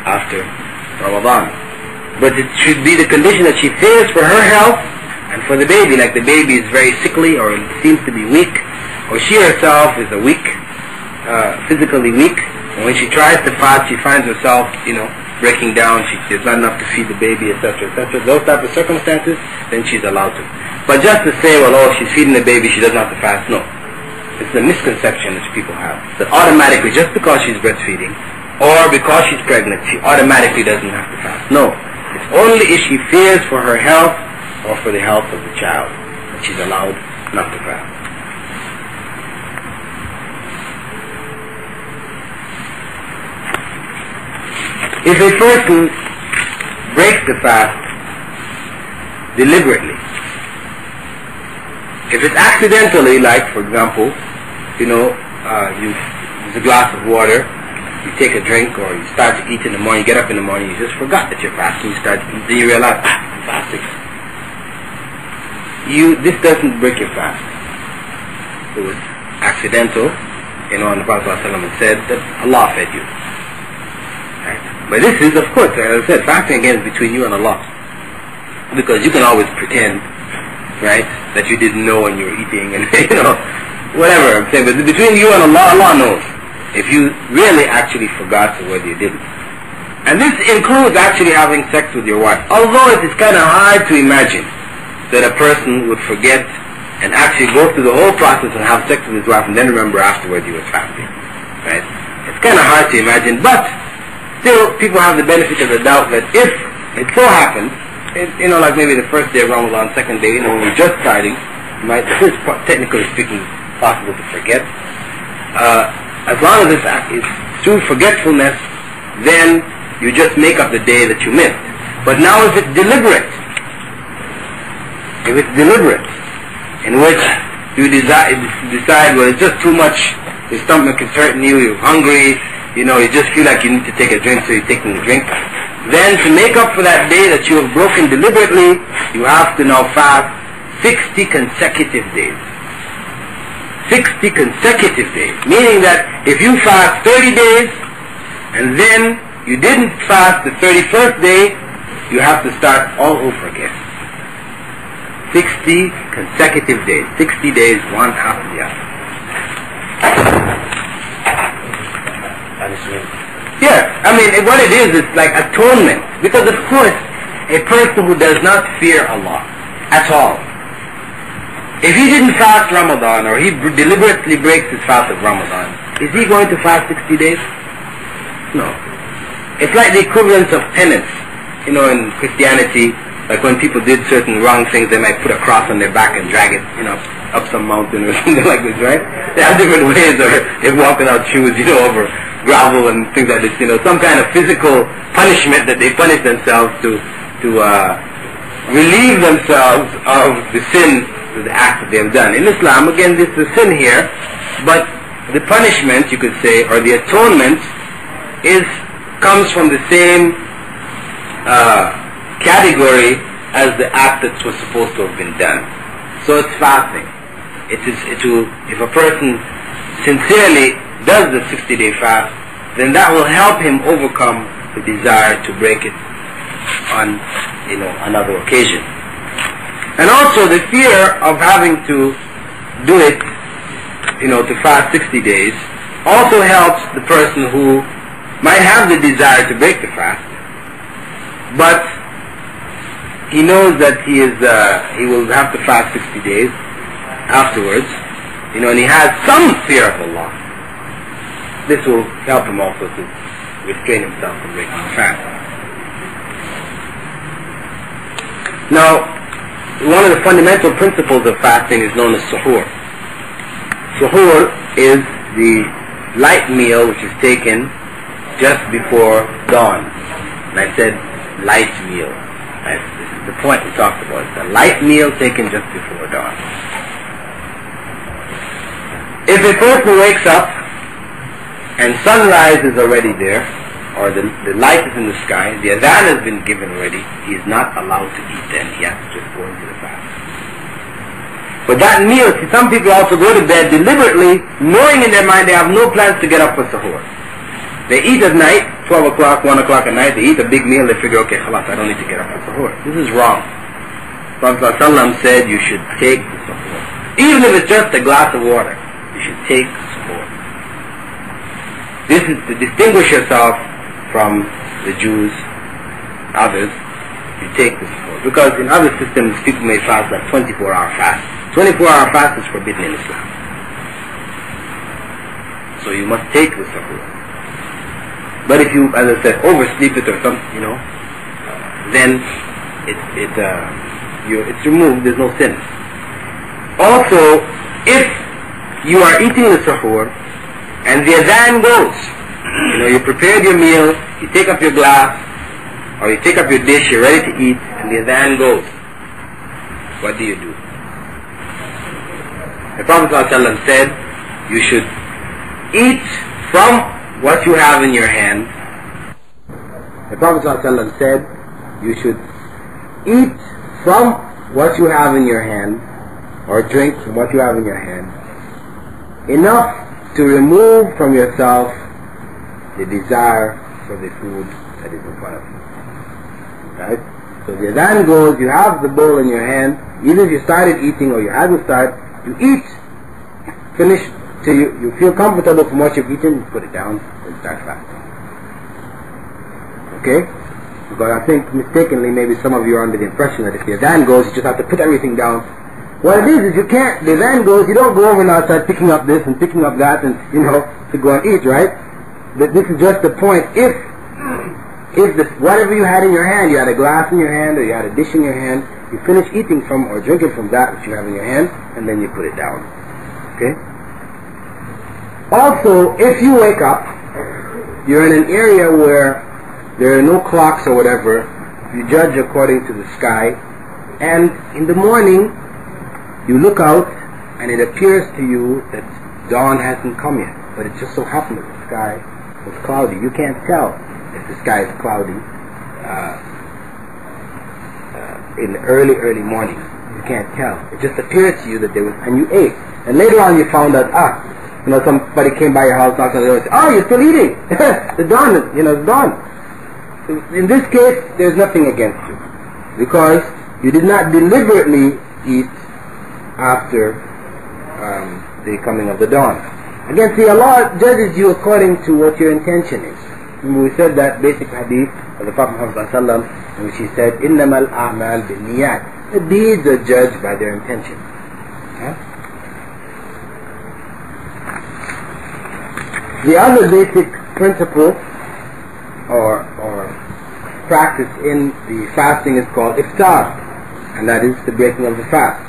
after Ramadan. But it should be the condition that she fears for her health and for the baby, like the baby is very sickly or seems to be weak, or she herself is physically weak, and when she tries to fast, she finds herself, breaking down, there's not enough to feed the baby, etc., etc. Those type of circumstances, then she's allowed to. But just to say, she's feeding the baby, she doesn't have to fast, no. It's a misconception that people have, that automatically, just because she's breastfeeding, or because she's pregnant, she automatically doesn't have to fast. No. It's only if she fears for her health, or for the health of the child, that she's allowed not to fast. If a person breaks the fast deliberately, if it's accidentally, like for example, there's a glass of water, you take a drink, or you start to eat in the morning, you get up in the morning, you just forgot that you're fasting, you start to eat, then you realize, I'm fasting. This doesn't break your fast. It was accidental, and the Prophet ﷺ said that Allah fed you. Right? But this is, of course, as I said, fasting again is between you and Allah. Because you can always pretend, right, that you didn't know when you were eating, and whatever I'm saying. But between you and Allah, Allah knows. If you really actually forgot or whether you didn't. And this includes actually having sex with your wife. Although it is kind of hard to imagine that a person would forget and actually go through the whole process and have sex with his wife and then remember afterwards he was fasting. Right? It's kind of hard to imagine, but still people have the benefit of the doubt that if it so happens, like maybe the first day of Ramadan, second day, when we're just starting, this is technically speaking possible to forget. As long as it's through forgetfulness, then you just make up the day that you missed. But now if it's deliberate, in which you decide, it's just too much, your stomach is hurting you, you're hungry, you just feel like you need to take a drink, so you're taking a drink, then to make up for that day that you have broken deliberately, you have to now fast 60 consecutive days. 60 consecutive days, meaning that if you fast 30 days and then you didn't fast the 31st day, you have to start all over again. 60 consecutive days, 60 days, one after the other. What it is, it's like atonement, because of course a person who does not fear Allah at all, if he didn't fast Ramadan, or he deliberately breaks his fast of Ramadan, is he going to fast 60 days? No. It's like the equivalence of penance. In Christianity, like when people did certain wrong things, they might put a cross on their back and drag it, up some mountain or something like this, right? They have different ways, or they walk without shoes, over gravel and things like this, some kind of physical punishment that they punish themselves to relieve themselves of the sin, the act that they have done. In Islam, again, this is a sin here, but the punishment, you could say, or the atonement, comes from the same category as the act that was supposed to have been done. So it's fasting. If a person sincerely does the 60-day fast, then that will help him overcome the desire to break it on another occasion. And also the fear of having to do it, to fast 60 days, also helps the person who might have the desire to break the fast, but he knows that he will have to fast 60 days afterwards, and he has some fear of Allah. This will help him also to restrain himself from breaking the fast. Now, one of the fundamental principles of fasting is known as suhoor. Suhoor is the light meal which is taken just before dawn. And I said light meal. Right? This is the point we talked about. It's a light meal taken just before dawn. If a person wakes up and sunrise is already there, or the light is in the sky, the adhan has been given already, he is not allowed to eat then. He has to just go into the fast. But that meal, some people also go to bed deliberately, knowing in their mind they have no plans to get up for suhoor. They eat at night, 12 o'clock, 1 o'clock at night, they eat a big meal, they figure, okay, khalas, I don't need to get up for suhoor. This is wrong. Prophet ﷺ said you should take the suhoor. Even if it's just a glass of water, you should take suhoor. This is to distinguish yourself from the Jews, others. You take the suhoor. Because in other systems, people may fast like 24-hour fast. 24-hour fast is forbidden in Islam. So you must take the suhoor. But if you, as I said, oversleep it or something, then it's removed. There's no sin. Also, if you are eating the suhoor and the adhan goes, you prepared your meal, you take up your glass or you take up your dish, you're ready to eat, and the adhan goes, what do you do? The Prophet ﷺ said you should eat from what you have in your hand. The Prophet ﷺ said you should eat from what you have in your hand, or drink from what you have in your hand, enough to remove from yourself the desire for the food that is in front of you. Right? So the adhan goes, you have the bowl in your hand, either if you started eating or you haven't started, you eat, finish till you feel comfortable from what you've eaten, you put it down and start fasting. Okay? Because I think mistakenly maybe some of you are under the impression that if the adhan goes, you just have to put everything down. What it is you can't, the adhan goes, you don't go over now and start picking up this and picking up that and, to go and eat, right? But this is just the point. If whatever you had in your hand, you had a glass in your hand or you had a dish in your hand, you finish eating from or drinking from that which you have in your hand, and then you put it down. Okay? Also, if you wake up, you're in an area where there are no clocks or whatever, you judge according to the sky, and in the morning you look out and it appears to you that dawn hasn't come yet, but it just so happened that the sky was cloudy. You can't tell if the sky is cloudy in the early morning. You can't tell. It just appeared to you that there was, and you ate. And later on you found out, somebody came by your house, knocked on the door and said, oh, you're still eating. The dawn, it's dawn. In this case, there's nothing against you, because you did not deliberately eat after the coming of the dawn. Again, see, Allah judges you according to what your intention is. And we said that basic hadith of the Prophet Muhammad ﷺ, in which he said, إِنَّمَا الْأَعْمَالِ بِالنِّيَّاتِ. The deeds are judged by their intention. The other basic principle or practice in the fasting is called iftar, and that is the breaking of the fast.